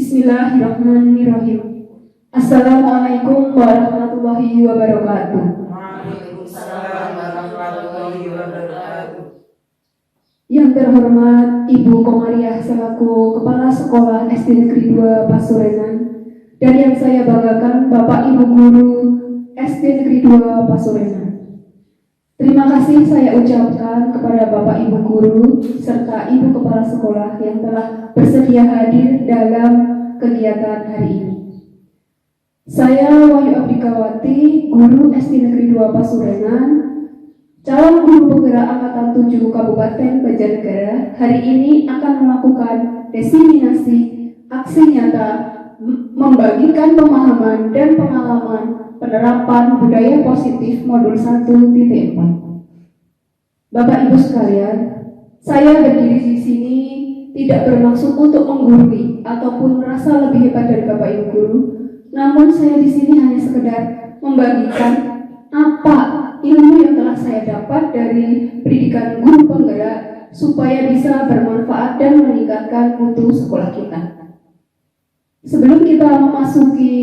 Bismillahirrahmanirrahim. Assalamualaikum warahmatullahi wabarakatuh. Waalaikumsalam warahmatullahi wabarakatuh. Yang terhormat Ibu Komariah selaku Kepala Sekolah SD Negeri 2 Pasuruan, dan yang saya banggakan Bapak Ibu Guru SD Negeri 2 Pasuruan. Terima kasih saya ucapkan kepada Bapak Ibu Guru serta Ibu Kepala Sekolah yang telah bersedia hadir dalam kegiatan hari ini. Saya Wahyu Abdikawati, Guru SD Negeri 2 Pasuruan, calon guru penggerak Angkatan 7 Kabupaten Banjarnegara, hari ini akan melakukan diseminasi aksi nyata membagikan pemahaman dan pengalaman penerapan budaya positif modul 1.4. Bapak Ibu sekalian, saya berdiri di sini tidak bermaksud untuk menggurui ataupun merasa lebih hebat dari Bapak Ibu guru, namun saya di sini hanya sekedar membagikan apa ilmu yang telah saya dapat dari pendidikan guru penggerak supaya bisa bermanfaat dan meningkatkan mutu sekolah kita. Sebelum kita memasuki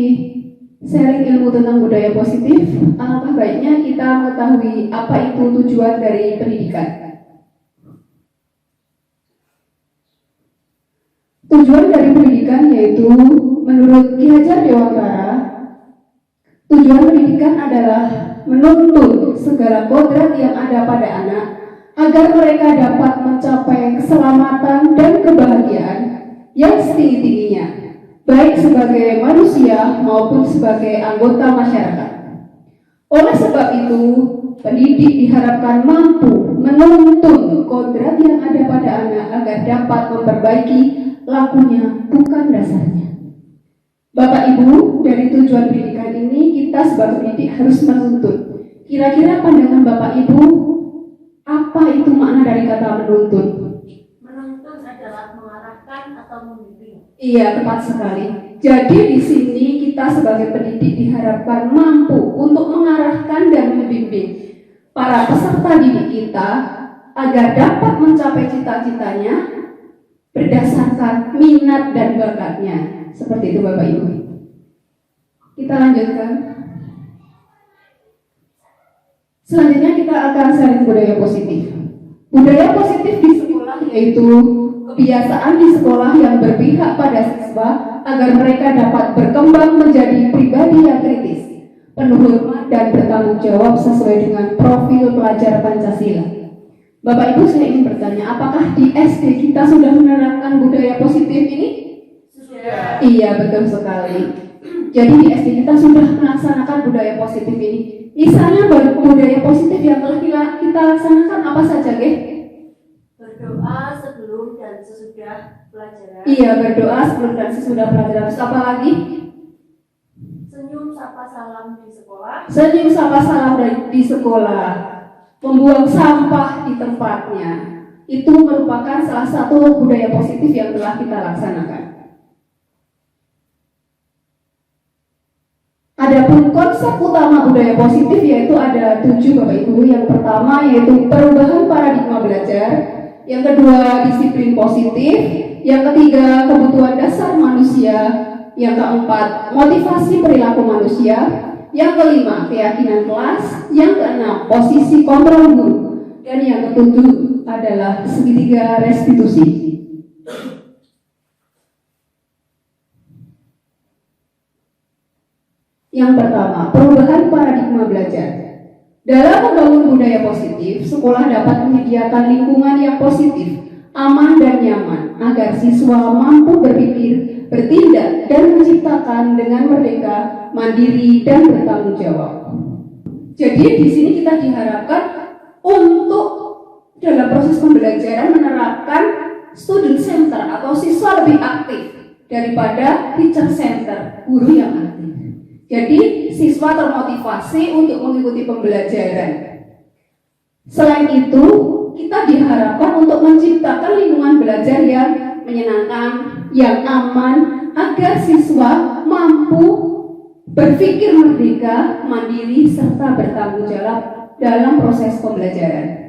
sharing ilmu tentang budaya positif, alangkah baiknya kita mengetahui apa itu tujuan dari pendidikan. Tujuan dari pendidikan yaitu menurut Ki Hajar Dewantara, tujuan pendidikan adalah menuntun segala kodrat yang ada pada anak agar mereka dapat mencapai keselamatan dan kebahagiaan yang setinggi-tingginya, baik sebagai manusia maupun sebagai anggota masyarakat. Oleh sebab itu, pendidik diharapkan mampu menuntun kodrat yang ada pada anak agar dapat memperbaiki lakunya, bukan dasarnya. Bapak Ibu, dari tujuan pendidikan ini kita sebagai pendidik harus menuntun. Kira-kira pandangan Bapak Ibu, apa itu makna dari kata menuntun? Menuntun adalah mengarahkan atau membimbing. Iya, tepat sekali. Jadi di sini kita sebagai pendidik diharapkan mampu untuk mengarahkan dan membimbing para peserta didik kita agar dapat mencapai cita-citanya berdasarkan minat dan bakatnya. Seperti itu Bapak Ibu. Kita lanjutkan. Selanjutnya kita akan sharing budaya positif. Budaya positif di sekolah yaitu kebiasaan di sekolah yang berpihak pada siswa agar mereka dapat berkembang menjadi pribadi yang kritis, penuh hormat dan bertanggung jawab sesuai dengan profil pelajar Pancasila. Bapak Ibu, saya ingin bertanya, apakah di SD kita sudah menerapkan budaya positif ini? Sudah. Iya, betul sekali. Jadi di SD kita sudah melaksanakan budaya positif ini. Misalnya budaya positif yang telah kita laksanakan apa saja, Ge? Berdoa sebelum dan sesudah pelajaran. Iya, berdoa sebelum dan sesudah pelajaran. Terus apa lagi? Senyum sapa salam di sekolah. Senyum sapa salam di sekolah. Membuang sampah di tempatnya. Itu merupakan salah satu budaya positif yang telah kita laksanakan. Adapun konsep utama budaya positif yaitu ada 7 Bapak Ibu. Yang pertama yaitu perubahan paradigma belajar. Yang kedua disiplin positif. Yang ketiga kebutuhan dasar manusia. Yang keempat motivasi perilaku manusia. Yang kelima keyakinan kelas. Yang keenam posisi kontrol guru. Dan yang ketujuh adalah segitiga restitusi. Yang pertama, perubahan paradigma belajar. Dalam membangun budaya positif, sekolah dapat menyediakan lingkungan yang positif, aman dan nyaman, agar siswa mampu berpikir, bertindak, dan menciptakan dengan merdeka, mandiri, dan bertanggung jawab. Jadi di sini kita diharapkan untuk dalam proses pembelajaran menerapkan student center atau siswa lebih aktif daripada teacher center, guru yang aktif. Jadi siswa termotivasi untuk mengikuti pembelajaran. Selain itu, kita diharapkan untuk menciptakan lingkungan belajar yang menyenangkan, yang aman, agar siswa mampu berpikir merdeka, mandiri, serta bertanggung jawab dalam proses pembelajaran.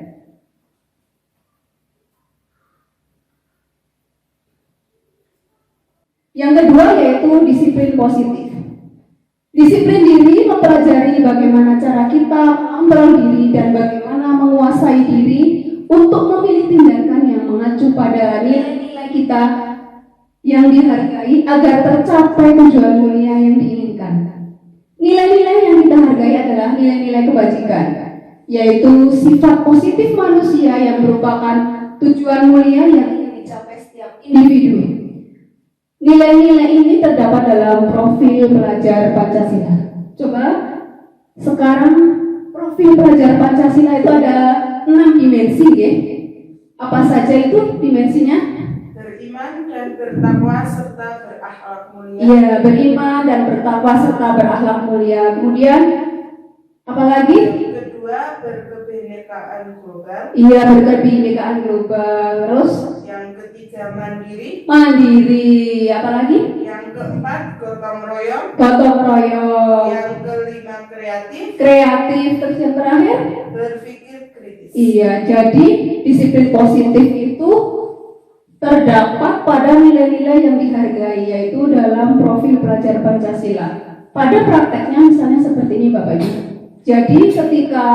Yang kedua yaitu disiplin positif. Disiplin diri mempelajari bagaimana cara kita mengontrol diri dan bagaimana menguasai diri untuk memilih tindakan yang mengacu pada nilai-nilai kita yang dihargai agar tercapai tujuan mulia yang diinginkan. Nilai-nilai yang kita hargai adalah nilai-nilai kebajikan, yaitu sifat positif manusia yang merupakan tujuan mulia yang ingin dicapai setiap individu. Nilai-nilai ini terdapat dalam profil pelajar Pancasila. Coba sekarang profil pelajar Pancasila itu ada 6 dimensi, ya. Apa saja itu dimensinya? Beriman dan bertakwa serta berakhlak mulia. Iya, beriman dan bertakwa serta berakhlak mulia. Kemudian apa lagi? Kedua, berkebinekaan global. Iya, berkebinekaan global. Terus Yang ketiga, mandiri. mandiri. Apa lagi? Yang keempat, gotong royong. Gotong royong. Yang kelima, kreatif. Kreatif. Terus yang terakhir? Berpikir kritis. Iya, jadi disiplin positif itu terdapat pada nilai-nilai yang dihargai, yaitu dalam profil pelajar Pancasila. Pada prakteknya misalnya seperti ini Bapak Ibu. Jadi ketika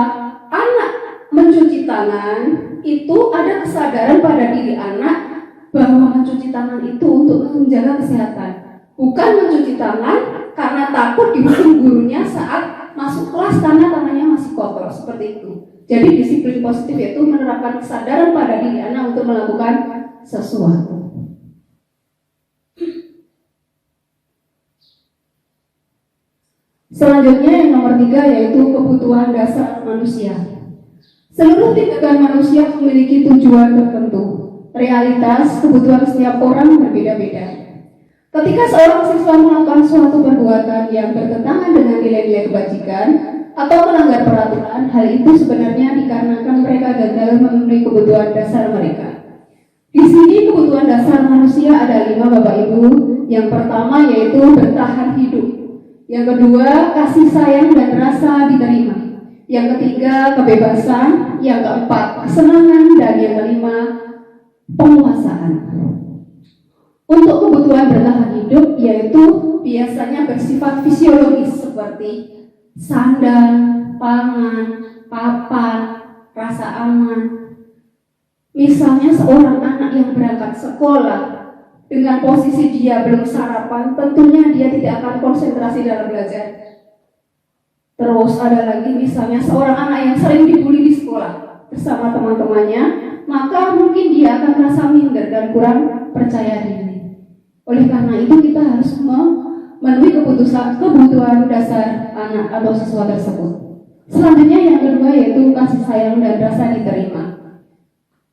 anak mencuci tangan, itu ada kesadaran pada diri anak bahwa mencuci tangan itu untuk menjaga kesehatan. Bukan mencuci tangan karena takut dihukum gurunya saat masuk kelas karena tangannya masih kotor, seperti itu. Jadi disiplin positif itu menerapkan kesadaran pada diri anak untuk melakukan sesuatu. Selanjutnya yang nomor 3 yaitu kebutuhan dasar manusia. Seluruh tindakan manusia memiliki tujuan tertentu. Realitas kebutuhan setiap orang berbeda-beda. Ketika seorang siswa melakukan suatu perbuatan yang bertentangan dengan nilai-nilai kebajikan atau melanggar peraturan, hal itu sebenarnya dikarenakan mereka gagal memenuhi kebutuhan dasar mereka. Di sini kebutuhan dasar manusia ada 5 Bapak Ibu. Yang pertama yaitu bertahan hidup. Yang kedua, kasih sayang dan rasa diterima. Yang ketiga, kebebasan. Yang keempat, kesenangan. Dan yang kelima, penguasaan. Untuk kebutuhan bertahan hidup yaitu biasanya bersifat fisiologis seperti sandang, pangan, papan, rasa aman. Misalnya seorang anak yang berangkat sekolah dengan posisi dia belum sarapan, tentunya dia tidak akan konsentrasi dalam belajar. Terus ada lagi misalnya seorang anak yang sering dibully di sekolah bersama teman-temannya, maka mungkin dia akan merasa minder dan kurang percaya diri. Oleh karena itu kita harus memenuhi kebutuhan dasar anak atau siswa tersebut. Selanjutnya yang kedua yaitu kasih sayang dan rasa diterima.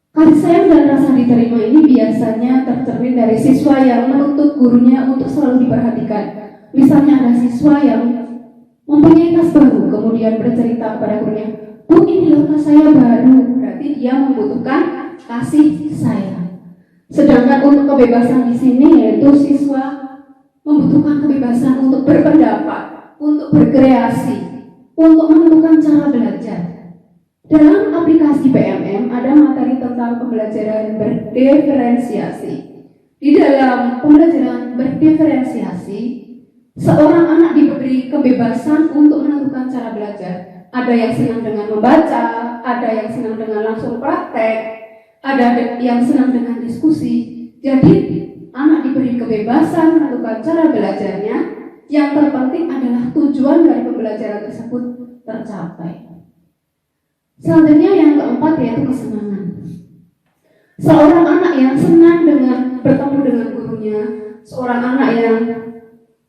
Kasih sayang dan rasa diterima ini biasanya tercermin dari siswa yang menuntut gurunya untuk selalu diperhatikan. Misalnya ada siswa yang mempunyai tas baru, kemudian bercerita kepada gurunya, "Bu, ini loh tas saya baru." Berarti dia membutuhkan kasih sayang. Sedangkan untuk kebebasan di sini yaitu siswa membutuhkan kebebasan untuk berpendapat, untuk berkreasi, untuk menentukan cara belajar. Dalam aplikasi PMM ada materi tentang pembelajaran berdiferensiasi. Di dalam pembelajaran berdiferensiasi, seorang anak diberi kebebasan untuk menentukan cara belajar. Ada yang senang dengan membaca, ada yang senang dengan langsung praktek, ada yang senang dengan diskusi. Jadi anak diberi kebebasan menentukan cara belajarnya. Yang terpenting adalah tujuan dari pembelajaran tersebut tercapai. Selanjutnya yang keempat yaitu kesenangan. Seorang anak yang senang dengan bertemu dengan gurunya, seorang anak yang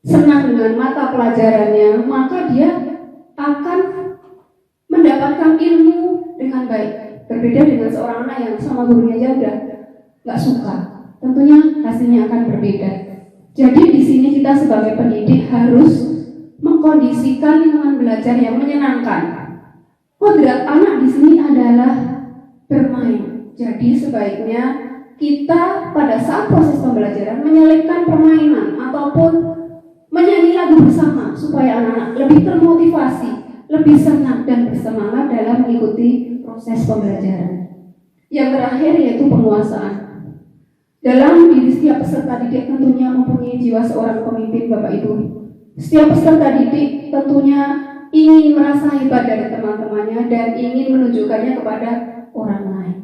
senang dengan mata pelajarannya, maka dia akan mendapatkan ilmu dengan baik. Berbeda dengan seorang anak yang sama gurunya aja udah nggak suka, tentunya hasilnya akan berbeda. Jadi di sini kita sebagai pendidik harus mengkondisikan lingkungan belajar yang menyenangkan. Kodrat anak di sini adalah bermain. Jadi sebaiknya kita pada saat proses pembelajaran menyelipkan permainan ataupun menyanyi lagu bersama supaya anak-anak lebih termotivasi, lebih senang dan bersemangat dalam mengikuti proses pembelajaran. Yang terakhir yaitu penguasaan. Dalam diri setiap peserta didik tentunya mempunyai jiwa seorang pemimpin, Bapak Ibu. Setiap peserta didik tentunya ingin merasa hebat dari teman-temannya dan ingin menunjukkannya kepada orang lain.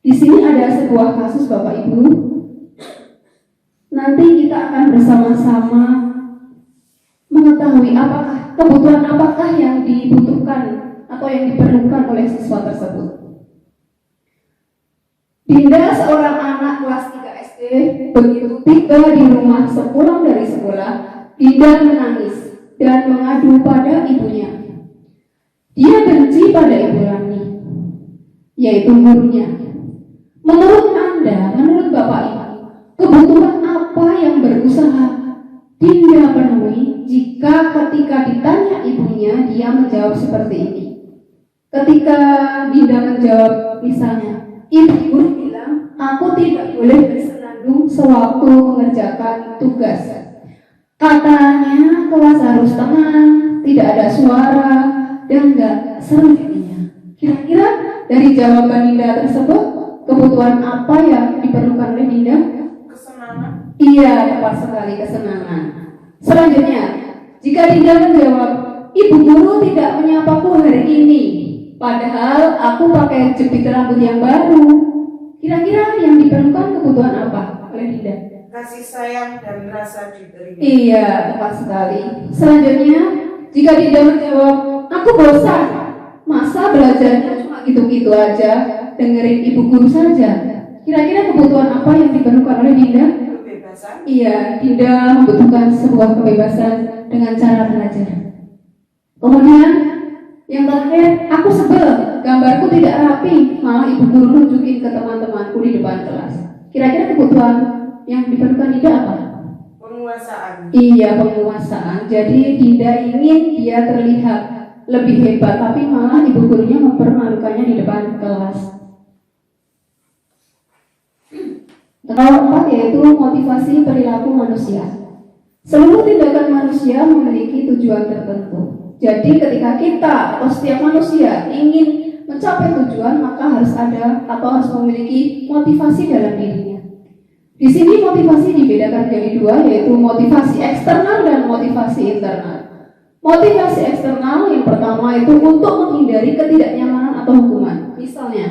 Di sini ada sebuah kasus, Bapak Ibu. Nanti kita akan bersama-sama mengetahui kebutuhan apakah yang dibutuhkan atau yang diperlukan oleh siswa tersebut. Dinda, seorang anak kelas 3 SD, begitu tiba di rumah sepulang dari sekolah, Dinda menangis dan mengadu pada ibunya. Dia benci pada Ibu Rani, yaitu gurunya. Menurut Anda, menurut Bapak Ibu, kebutuhan apa yang berusaha Dinda penuhi jika ketika ditanya ibunya, dia menjawab seperti ini? Ketika Dinda menjawab misalnya, Ibu guru bilang, aku tidak boleh bersenandung sewaktu mengerjakan tugas. Katanya kelas harus tenang, tidak ada suara, dan enggak seru jadinya. Kira-kira dari jawaban Dinda tersebut, kebutuhan apa yang diperlukan oleh Dinda? Kesenangan. Iya, tepat sekali, kesenangan. Selanjutnya, jika Dinda menjawab, Ibu guru tidak menyapaku hari ini, padahal aku pakai jepit rambut yang baru. Kira-kira yang diperlukan kebutuhan apa oleh Dinda? Kasih sayang dan rasa diterima. Iya, tepat sekali. Selanjutnya, jika Dinda menjawab, aku bosan, masa belajarnya cuma gitu-gitu aja, dengerin ibu guru saja. Kira-kira kebutuhan apa yang diperlukan oleh Dinda? Kebebasan. Iya, Dinda membutuhkan sebuah kebebasan dengan cara belajar. Kemudian, yang terakhir, aku sebel, gambarku tidak rapi, malah ibu guru nunjukin ke teman-temanku di depan kelas. Kira-kira kebutuhan yang diperlukan Dinda apa? Penguasaan. Iya, penguasaan. Jadi Dinda ingin dia terlihat lebih hebat, tapi malah ibu gurunya mempermalukannya di depan kelas. Keempat yaitu motivasi perilaku manusia. Seluruh tindakan manusia memiliki tujuan tertentu. Jadi ketika kita atau setiap manusia ingin mencapai tujuan, maka harus ada atau harus memiliki motivasi dalam dirinya. Di sini motivasi dibedakan menjadi dua, yaitu motivasi eksternal dan motivasi internal. Motivasi eksternal yang pertama itu untuk menghindari ketidaknyamanan atau hukuman. Misalnya,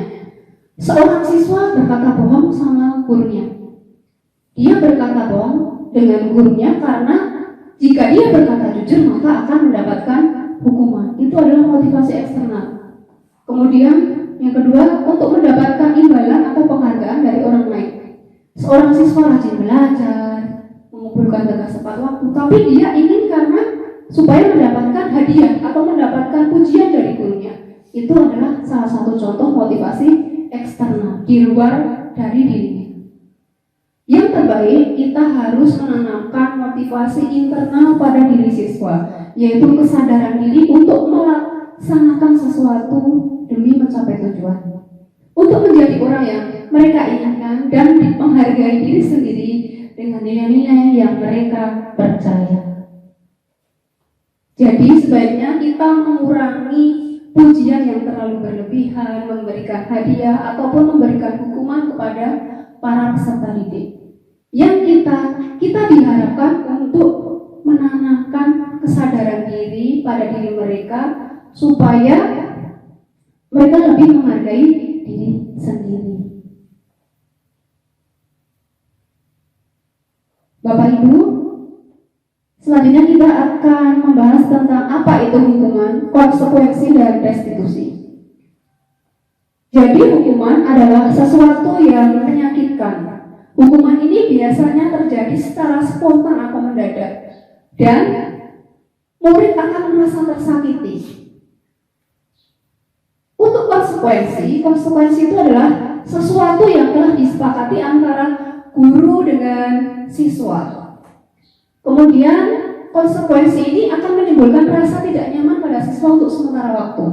seorang siswa berkata bohong sama gurunya. Dia berkata bohong dengan gurunya karena jika dia berkata jujur maka akan mendapatkan hukuman. Itu adalah motivasi eksternal. Kemudian yang kedua, untuk mendapatkan imbalan atau penghargaan dari orang lain. Seorang siswa rajin belajar, mengumpulkan tugas tepat waktu, tapi dia ingin karena supaya mendapatkan hadiah atau mendapatkan pujian dari gurunya. Itu adalah salah satu contoh motivasi eksternal di luar dari dirinya. Yang terbaik, kita harus menanamkan motivasi internal pada diri siswa, yaitu kesadaran diri untuk melaksanakan sesuatu demi mencapai tujuan. Untuk menjadi orang yang mereka inginkan dan menghargai diri sendiri dengan nilai-nilai yang mereka percaya. Jadi sebaiknya kita mengurangi pujian yang terlalu berlebihan, memberikan hadiah ataupun memberikan hukuman kepada para peserta didik. Yang kita diharapkan untuk menanamkan kesadaran diri pada diri mereka supaya mereka lebih menghargai diri sendiri. Bapak Ibu, selanjutnya kita akan membahas tentang apa itu hukuman, konsekuensi, dan restitusi. Jadi hukuman adalah sesuatu yang menyakitkan. Hukuman ini biasanya terjadi secara spontan atau mendadak, dan murid akan merasa tersakiti. Untuk konsekuensi itu adalah sesuatu yang telah disepakati antara guru dengan siswa. Kemudian konsekuensi ini akan menimbulkan rasa tidak nyaman pada siswa untuk sementara waktu.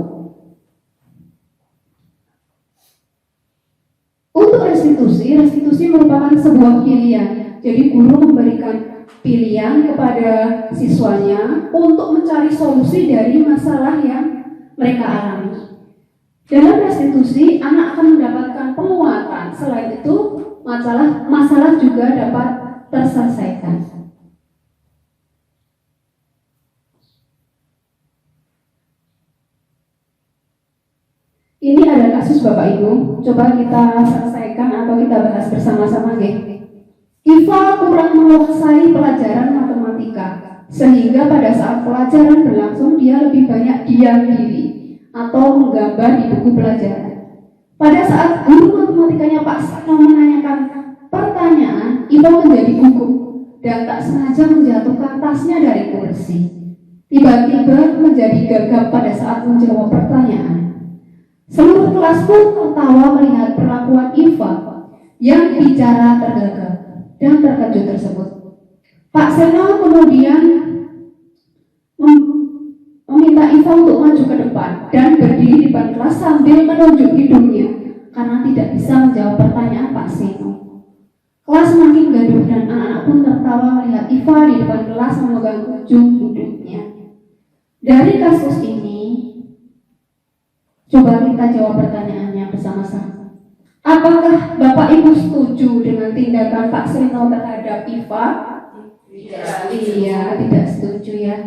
Untuk restitusi merupakan sebuah pilihan. Jadi guru memberikan pilihan kepada siswanya untuk mencari solusi dari masalah yang mereka alami. Dalam restitusi, anak akan mendapatkan penguatan. Selain itu, masalah juga dapat terselesaikan. Ini ada kasus Bapak Ibu, coba kita selesaikan atau kita bahas bersama-sama nggih. Iva kurang menguasai pelajaran matematika, sehingga pada saat pelajaran berlangsung dia lebih banyak diam diri atau menggambar di buku pelajaran. Pada saat guru matematikanya Pak Seno menanyakan pertanyaan, Iva menjadi gugup dan tak sengaja menjatuhkan tasnya dari kursi. Tiba-tiba menjadi gagap pada saat menjawab pertanyaan. Seluruh kelas pun tertawa melihat perlakuan Iva yang bicara tergagap dan terkejut tersebut. Pak Seno kemudian meminta Iva untuk maju ke depan dan berdiri di depan kelas sambil menunjuk hidungnya karena tidak bisa menjawab pertanyaan Pak Seno. Kelas semakin gaduh dan anak-anak pun tertawa melihat Iva di depan kelas memegang ujung hidungnya. Dari kasus ini, coba kita jawab pertanyaannya bersama-sama. Apakah Bapak Ibu setuju dengan tindakan Pak Seno terhadap Iva? Tidak. Iya, tidak setuju ya.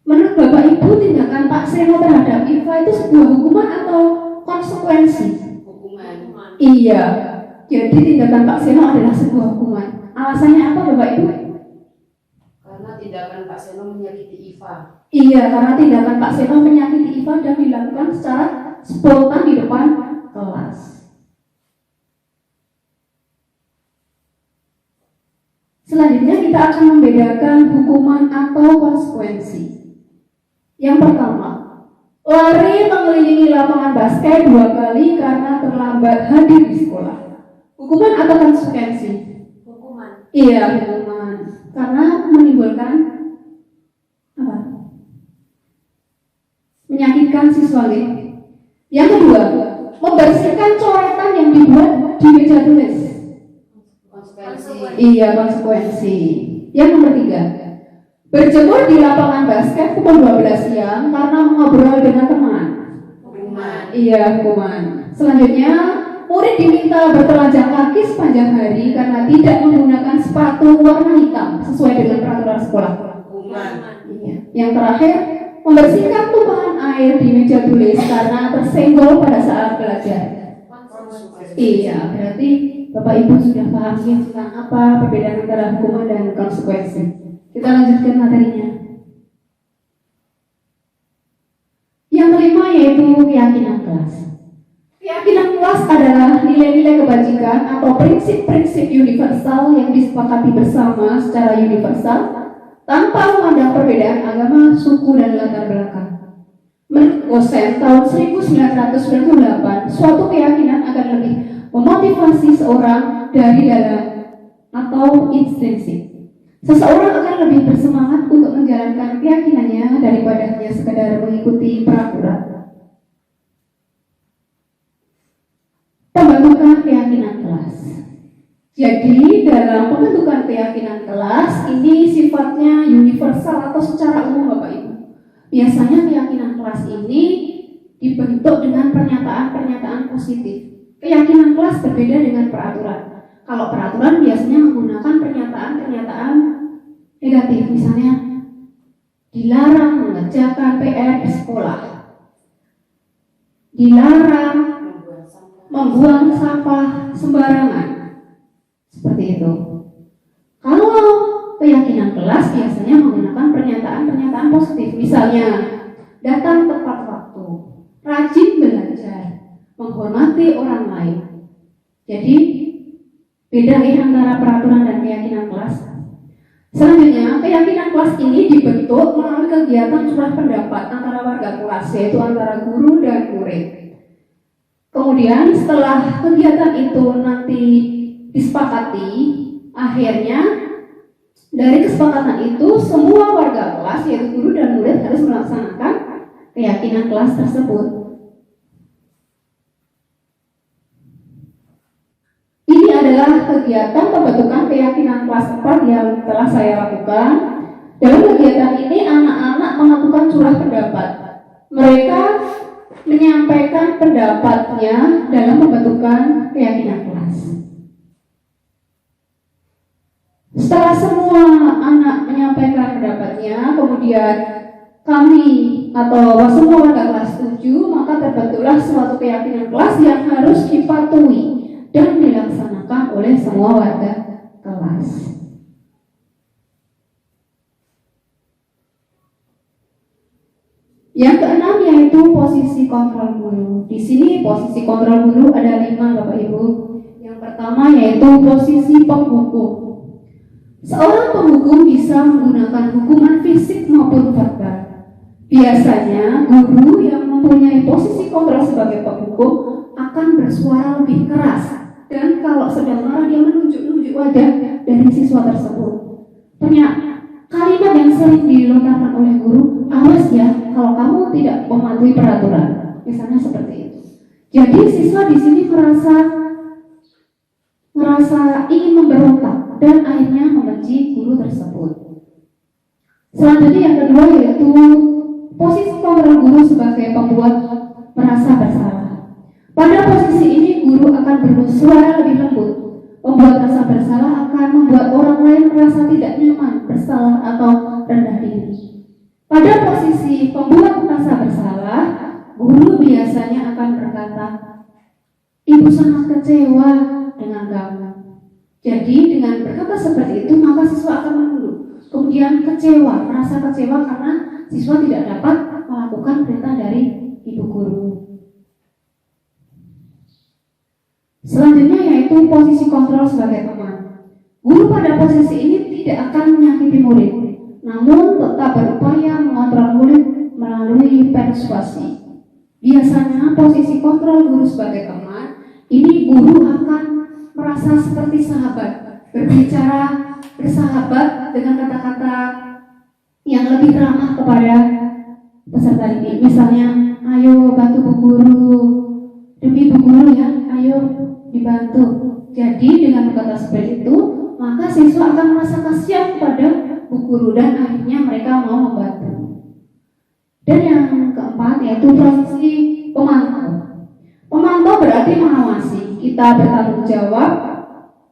Menurut Bapak Ibu, tindakan Pak Seno terhadap Iva itu sebuah hukuman atau konsekuensi? Hukuman. Iya. Jadi tindakan Pak Seno adalah sebuah hukuman. Alasannya apa Bapak Ibu? Karena tindakan Pak Seno menyakiti Iva. Iya, karena tindakan Pak Seno menyakiti Iva dan dilakukan secara spontan di depan kelas. Selanjutnya kita akan membedakan hukuman atau konsekuensi. Yang pertama, lari mengelilingi lapangan basket 2 kali karena terlambat hadir di sekolah. Hukuman atau konsekuensi? Hukuman. Iya, hukuman. Karena menimbulkan apa? Menyakitkan siswa. Yang kedua, membersihkan coretan yang dibuat di meja tulis. Konsekuensi. Iya, konsekuensi. Yang ketiga, berjemur di lapangan basket pukul 12 siang karena mengobrol dengan teman. Hukuman. Iya, hukuman. Selanjutnya, murid diminta bertelanjang kaki sepanjang hari karena tidak menggunakan sepatu warna hitam sesuai dengan peraturan sekolah. Hukuman. Iya. Yang terakhir, membersihkan tumpahan air di meja tulis karena tersenggol pada saat belajar. Iya, berarti Bapak Ibu sudah paham ya tentang apa perbedaan antara hukuman dan konsekuensi. Kita lanjutkan materinya. Yang kelima yaitu keyakinan kelas. Keyakinan kelas adalah nilai-nilai kebajikan atau prinsip-prinsip universal yang disepakati bersama secara universal tanpa memandang perbedaan agama, suku, dan latar belakang. Menurut Gosen tahun 1998, suatu keyakinan akan lebih memotivasi seorang dari dalam atau intrinsik. Seseorang akan lebih bersemangat untuk menjalankan keyakinannya daripada hanya sekadar mengikuti peraturan. Pembentukan keyakinan kelas. Jadi dalam pembentukan keyakinan kelas ini sifatnya universal atau secara umum Bapak Ibu. Biasanya keyakinan kelas ini dibentuk dengan pernyataan-pernyataan positif. Keyakinan kelas berbeda dengan peraturan. Kalau peraturan biasanya menggunakan pernyataan-pernyataan negatif, misalnya dilarang mengerjakan PR di sekolah, dilarang membuang sampah sembarangan, seperti itu. Kalau keyakinan kelas biasanya menggunakan pernyataan-pernyataan positif, misalnya datang tepat waktu, rajin belajar, menghormati orang lain. Jadi beda antara peraturan dan keyakinan kelas. Selanjutnya, keyakinan kelas ini dibentuk melalui kegiatan curah pendapat antara warga kelas, yaitu antara guru dan murid. Kemudian setelah kegiatan itu nanti disepakati, akhirnya dari kesepakatan itu semua warga kelas, yaitu guru dan murid, harus melaksanakan keyakinan kelas tersebut. Ini adalah kegiatan pembentukan keyakinan kelas 4 yang telah saya lakukan. Dalam kegiatan ini anak-anak melakukan curah pendapat. Mereka menyampaikan pendapatnya dalam pembentukan keyakinan kelas. Setelah semua anak menyampaikan pendapatnya, kemudian kami atau semua warga kelas setuju, maka terbentuklah suatu keyakinan kelas yang harus dipatuhi dan dilaksanakan oleh semua warga kelas. Yang keenam yaitu posisi kontrol guru. Di sini posisi kontrol guru ada 5, Bapak Ibu. Yang pertama yaitu posisi penghukum. Seorang penghukum bisa menggunakan hukuman fisik maupun verbal. Biasanya guru yang mempunyai posisi kontrol sebagai penghukum akan bersuara lebih keras, dan kalau sedang marah dia menunjuk-nunjuk wajah dari siswa tersebut. Kalimat yang sering dilontarkan oleh guru, awas ya kalau kamu tidak mematuhi peraturan, misalnya seperti itu. Jadi siswa di sini merasa ingin memberontak dan akhirnya membenci guru tersebut. Selanjutnya yang kedua yaitu posisi kontrol guru sebagai pembuat merasa bersalah. Pada posisi ini guru akan bersuara lebih lembut. Membuat rasa bersalah akan membuat orang lain merasa tidak nyaman, bersalah atau rendah diri. Pada posisi pembuat merasa bersalah, guru biasanya akan berkata, "Ibu sangat kecewa dengan kamu." Jadi dengan berkata seperti itu, maka siswa akan menunduk. Kemudian kecewa, merasa kecewa karena siswa tidak dapat melakukan perintah dari ibu guru. Selanjutnya yaitu posisi kontrol sebagai teman. Guru pada posisi ini tidak akan menyakiti murid, namun tetap berupaya mengontrol murid melalui persuasi. Biasanya posisi kontrol guru sebagai teman, ini guru akan merasa seperti sahabat, berbicara bersahabat dengan kata-kata yang lebih ramah kepada peserta didik. Misalnya, ayo bantu bu guru, demi bu guru ya, ayo dibantu. Jadi dengan kata seperti itu, maka siswa akan merasa kasihan kepada bu guru dan akhirnya mereka mau membantu. Dan yang keempat yaitu posisi pemantau. Pemantau berarti mengawasi. Kita bertanggung jawab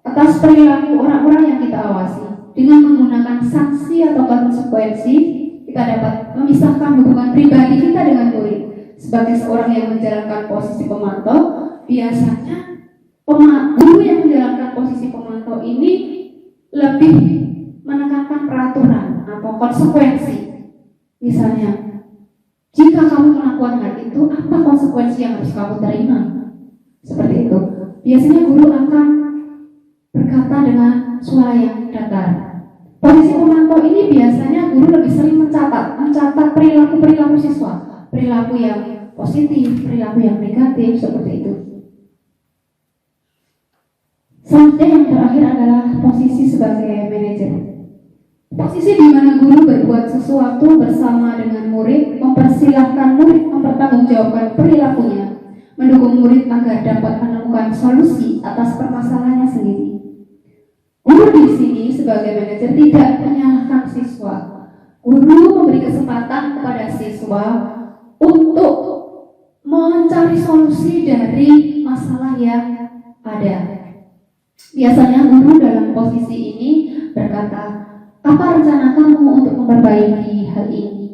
atas perilaku orang-orang yang kita awasi. Dengan menggunakan sanksi atau konsekuensi, kita dapat memisahkan hubungan pribadi kita dengan murid. Sebagai seorang yang menjalankan posisi pemantau, biasanya guru yang menjalankan posisi pemantau ini lebih menekankan peraturan atau konsekuensi. Misalnya, jika kamu melakukan hal itu, apa konsekuensi yang harus kamu terima? Seperti itu. Biasanya guru akan berkata dengan suara yang datar. Posisi pemantau ini biasanya guru lebih sering mencatat perilaku siswa, perilaku yang positif, perilaku yang negatif, seperti itu. Selanjutnya yang terakhir adalah posisi sebagai manajer. Posisi di mana guru berbuat sesuatu bersama dengan murid, mempersilahkan murid mempertanggungjawabkan perilakunya, mendukung murid agar dapat menemukan solusi atas permasalahannya sendiri. Guru di sini sebagai manajer tidak menyalahkan siswa. Guru memberi kesempatan kepada siswa untuk mencari solusi dari masalah yang ada. Biasanya guru dalam posisi ini berkata, apa rencana kamu untuk memperbaiki hal ini?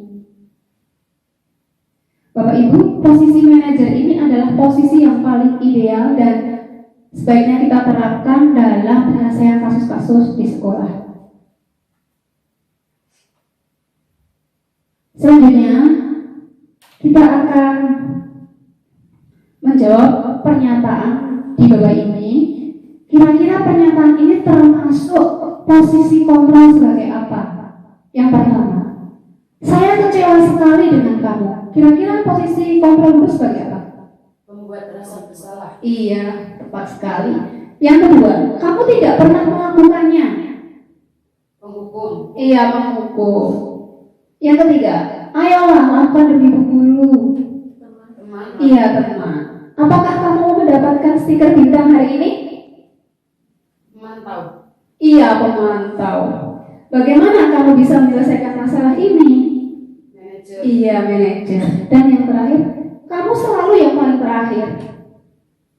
Bapak Ibu, posisi manajer ini adalah posisi yang paling ideal dan sebaiknya kita terapkan dalam penyelesaian kasus-kasus di sekolah. Selanjutnya, kita akan menjawab pernyataan di bawah ini. Kira-kira pernyataan ini termasuk posisi kontrol sebagai apa? Yang pertama, saya kecewa sekali dengan kamu. Kira-kira posisi kontrol itu sebagai apa? Membuat rasa bersalah. Iya, tepat sekali. Yang kedua, kamu tidak pernah melakukannya. Menghukum. Iya, menghukum. Yang ketiga, ayolah lakukan demi bu guru. Teman. Iya, teman. Apakah kamu mendapatkan stiker bintang hari ini? Memantau. Iya, pemantau. Bagaimana kamu bisa menyelesaikan masalah ini? Manajer. Iya, manajer. Dan yang terakhir, kamu selalu yang paling terakhir.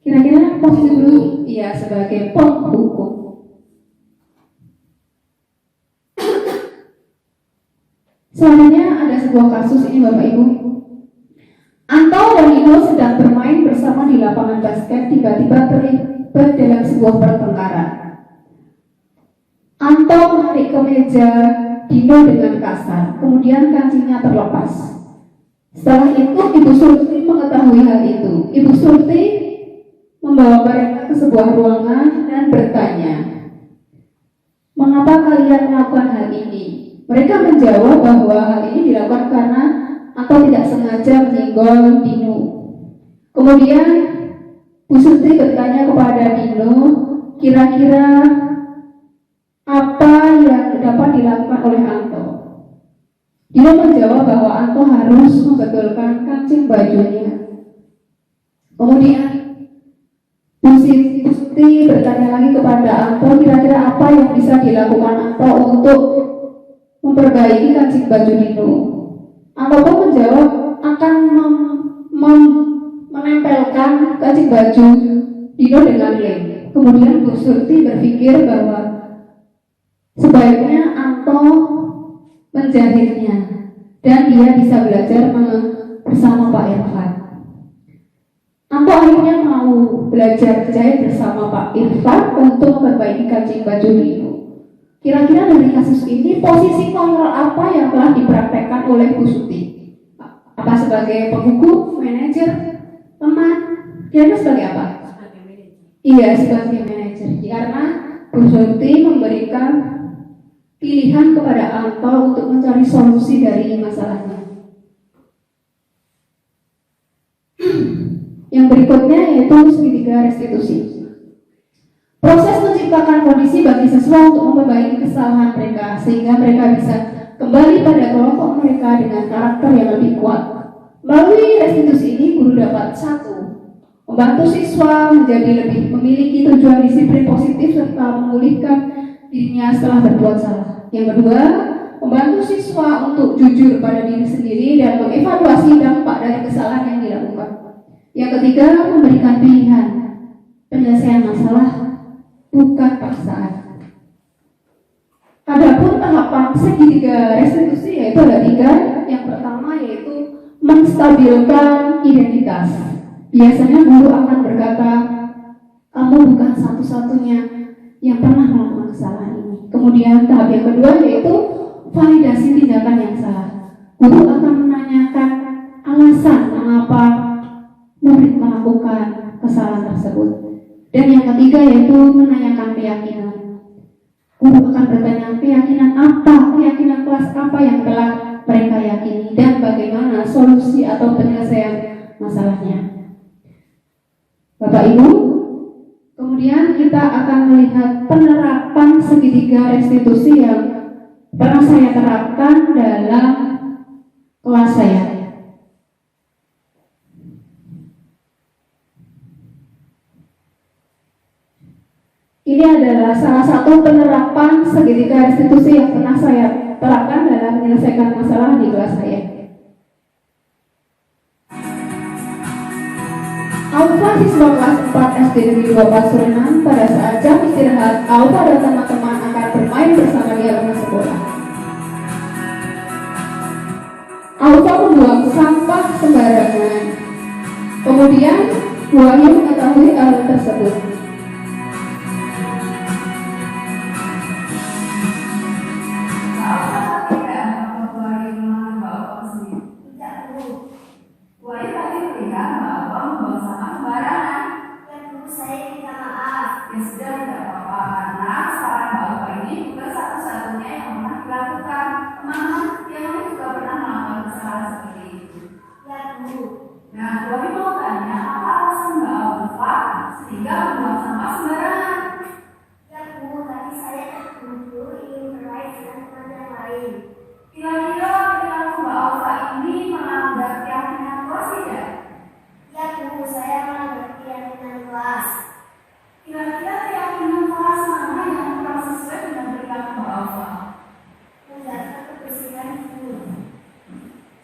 Kira-kira posisi guru, iya sebagai penghukum. Selanjutnya ada sebuah kasus ini Bapak Ibu. Anto dan Nino sedang bermain bersama di lapangan basket, tiba-tiba terlibat dalam sebuah pertengkaran. Anto menarik kemeja Dino dengan kasar, kemudian kancingnya terlepas. Setelah itu Ibu Surti mengetahui hal itu. Ibu Surti membawa mereka ke sebuah ruangan dan bertanya, "Mengapa kalian melakukan hal ini?" Mereka menjawab bahwa hal ini dilakukan karena atau tidak sengaja menyinggol Dino. Kemudian Bu Surti bertanya kepada Dino, kira-kira apa yang dapat dilakukan oleh Anto. Dino menjawab bahwa Anto harus membetulkan kancing bajunya. Kemudian Bu Surti bertanya lagi kepada Anto, kira-kira apa yang bisa dilakukan Anto untuk memperbaiki kancing baju Dino. Anto pun menjawab akan menempelkan kancing baju Dino dengan lem. Kemudian Bu Surti berpikir bahwa sebaiknya Anto menjahitnya dan dia bisa belajar bersama Pak Irfan. Anto akhirnya mau belajar jahit bersama Pak Irfan untuk memperbaiki kancing baju Dino. Kira-kira dari kasus ini posisi kontrol apa yang telah dipraktekkan oleh Bu Surti? Apa sebagai penghukum, manajer, teman? Kira-kira sebagai apa? Iya, sebagai manajer. Karena Bu Surti memberikan pilihan kepada Anto untuk mencari solusi dari masalahnya. Yang berikutnya yaitu segitiga restitusi. Proses menciptakan kondisi bagi siswa untuk memperbaiki kesalahan mereka sehingga mereka bisa kembali pada kelompok mereka dengan karakter yang lebih kuat. Melalui restitusi ini guru dapat 1. Membantu siswa menjadi lebih memiliki tujuan disiplin positif serta memulihkan dirinya setelah berbuat salah. Yang kedua, membantu siswa untuk jujur pada diri sendiri dan mengevaluasi dampak dari kesalahan yang dilakukan. Yang ketiga, memberikan pilihan penyelesaian masalah, bukan paksaan. Adapun tahapan segitiga restitusi yaitu ada 3. Yang pertama yaitu menstabilkan identitas. Biasanya guru akan berkata, kamu bukan satu-satunya yang pernah melakukan kesalahan ini. Kemudian tahap yang kedua yaitu validasi tindakan yang salah. Guru akan menanyakan alasan mengapa murid melakukan kesalahan tersebut. Dan yang ketiga yaitu menanyakan keyakinan. Guru akan bertanya keyakinan apa, keyakinan kelas apa yang telah mereka yakini dan bagaimana solusi atau penyelesaian masalahnya. Bapak Ibu, kemudian kita akan melihat penerapan segitiga restitusi yang pernah saya terapkan dalam kelas saya. Ini adalah salah satu penerapan segitiga restitusi yang pernah saya terapkan dalam menyelesaikan masalah di kelas saya. Alfa siswa kelas 4 SD Negeri 2 Pasuruan pada saat jam istirahat, Alfa dan teman-teman akan bermain bersama di halaman sekolah. Alfa membuang sampah sembarangan. Kemudian Wahyu mengetahui hal tersebut.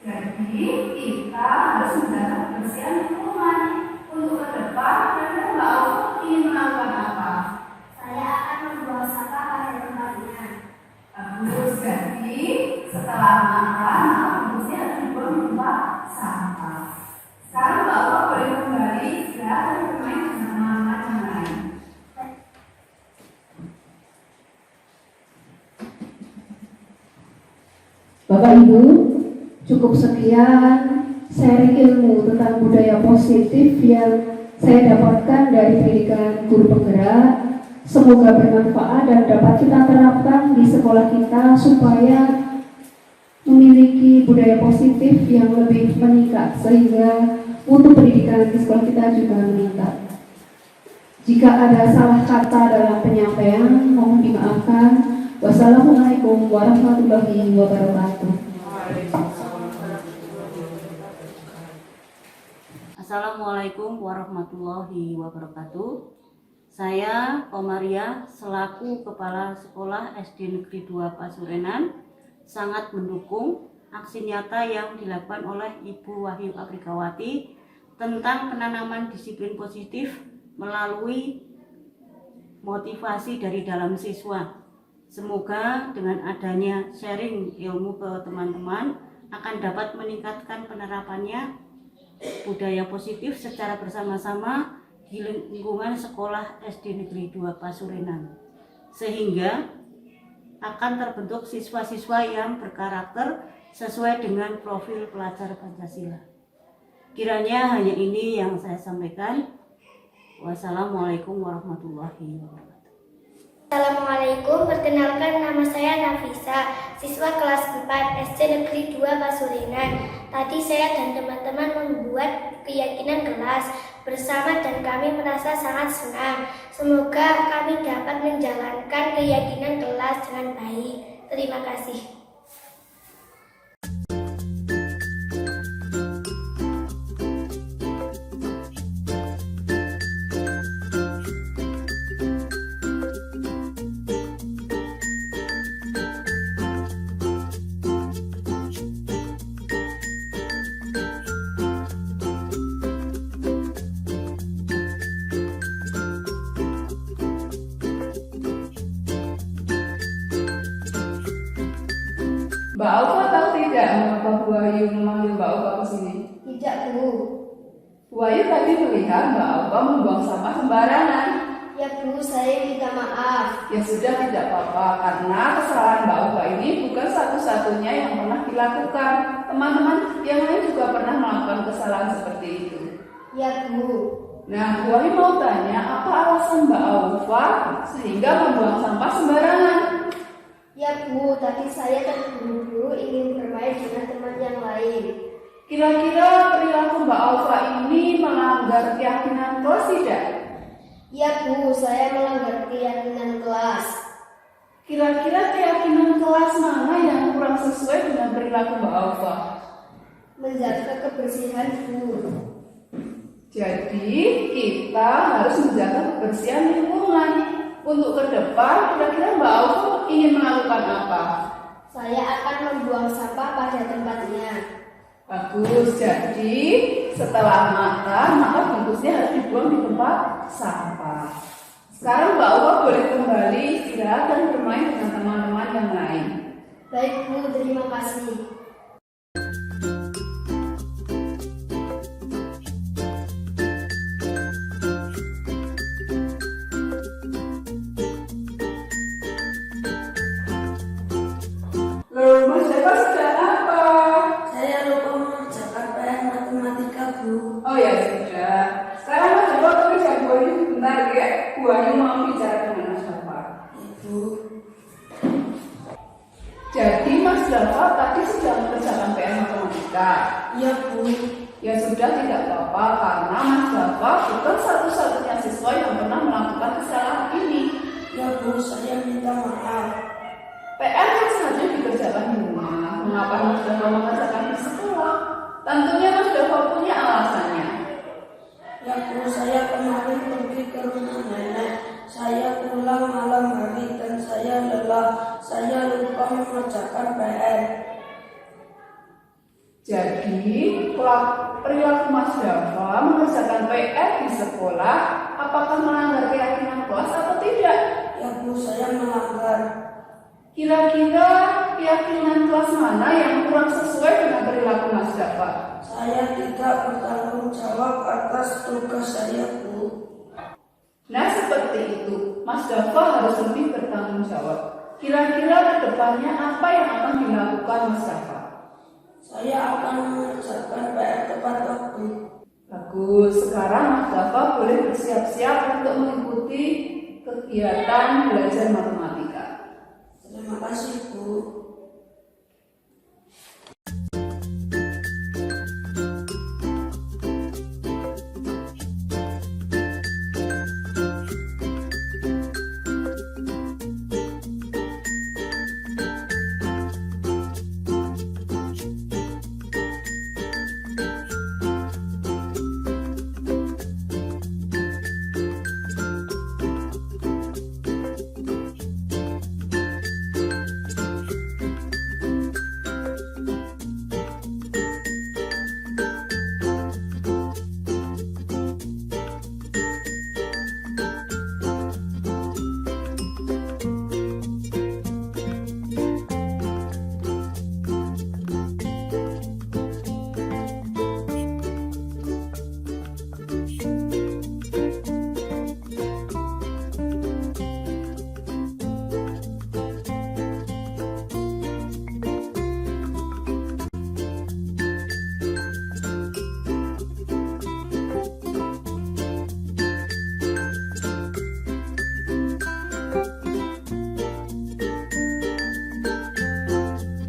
Jadi kita harus menjaga kebersihan Setelah makan, habisnya dibuang di tempat sampah. Sekarang Bapak boleh kembali istirahat dan bermain dengan teman-teman yang lain. Bapak Ibu, cukup sekian sharing ilmu tentang budaya positif yang saya dapatkan dari pendidikan guru penggerak. Semoga bermanfaat dan dapat kita terapkan di sekolah kita supaya memiliki budaya positif yang lebih meningkat sehingga mutu pendidikan di sekolah kita juga meningkat. Jika ada salah kata dalam penyampaian, mohon dimaafkan. Wassalamualaikum warahmatullahi wabarakatuh. Assalamualaikum warahmatullahi wabarakatuh. Saya Komaria selaku Kepala Sekolah SD Negeri 2 Pasurenan sangat mendukung aksi nyata yang dilakukan oleh Ibu Wahyu Aprikawati tentang penanaman disiplin positif melalui motivasi dari dalam siswa. Semoga dengan adanya sharing ilmu ke teman-teman akan dapat meningkatkan penerapannya budaya positif secara bersama-sama di lingkungan sekolah SD Negeri 2 Pasurenan, sehingga akan terbentuk siswa-siswa yang berkarakter sesuai dengan profil pelajar Pancasila. Kiranya hanya ini yang saya sampaikan. Wassalamualaikum warahmatullahi wabarakatuh. Assalamualaikum, perkenalkan nama saya Nafisa, siswa kelas 4 SD Negeri 2 Pasurenan. Tadi saya dan teman-teman membuat keyakinan kelas bersama dan kami merasa sangat senang. Semoga kami dapat menjalankan keyakinan kelas dengan baik. Terima kasih. Mbak Alfa tahu tidak mengapa Bu Wahyu memanggil Mbak Alfa ke sini? Tidak, Bu. Bu Wahyu tadi melihat Mbak Alfa membuang sampah sembarangan. Ya, Bu, saya minta maaf. Ya sudah, tidak apa-apa, karena kesalahan Mbak Alfa ini bukan satu-satunya yang pernah dilakukan. Teman-teman yang lain juga pernah melakukan kesalahan seperti itu. Ya, Bu. Nah, Bu Wahyu mau tanya, apa alasan Mbak Alfa sehingga membuang sampah sembarangan? Ya, Bu, tadi saya terburu-buru ingin bermain dengan teman yang lain. Kira-kira perilaku Mbak Alfa ini melanggar keyakinan kelas tidak? Ya, Bu, saya melanggar keyakinan kelas. Kira-kira keyakinan kelas mana yang kurang sesuai dengan perilaku Mbak Alfa? Menjaga kebersihan, Bu. Jadi, kita harus menjaga kebersihan lingkungan. Untuk ke depan, kira-kira Mbak Alfa ingin melakukan apa? Saya akan membuang sampah pada tempatnya. Bagus, jadi setelah makan, maka bungkusnya harus dibuang di tempat sampah. Sekarang Mbak Alfa boleh kembali istirahat dan bermain dengan teman-teman yang lain. Baik, Bu, terima kasih. Loh, Mas Jaka sudah apa? Saya lupa mengerjakan PR matematika, Bu. Oh ya sudah. Sekarang Mas Jaka kerja Bu Wahyu sebentar ya. Bu Wahyu mau bicara dengan Mas Jaka. Ibu, Jadi Mas Jaka tadi sudah mengerjakan PR matematika. iya Bu. Ya sudah, tidak apa-apa karena Mas Jaka bukan satu-satunya siswa yang pernah melakukan kesalahan ini. Ya Bu, saya minta maaf. PR kan seharusnya dikerjakan di rumah. Mengapa Mas Jaka mengerjakan di sekolah? Tentunya Mas Jaka punya alasannya. Ya Bu, saya kemarin pergi ke rumah nenek. Saya pulang malam hari dan saya lelah. Saya lupa mengerjakan PR. Jadi, perilaku Mas Jaka mengerjakan PR di sekolah, apakah melanggar keyakinan kelas atau tidak? Ya Bu, saya melanggar. Kira-kira keyakinan kelas mana yang kurang sesuai dengan perilaku Mas Dafa? Saya tidak bertanggung jawab atas tugas saya, Bu. Nah, seperti itu, Mas Dafa harus lebih bertanggung jawab. Kira-kira kedepannya apa yang akan dilakukan Mas Dafa? Saya akan mengerjakan PR tepat waktu. Bagus, sekarang Mas Dafa boleh bersiap-siap untuk mengikuti kegiatan belajar matematika.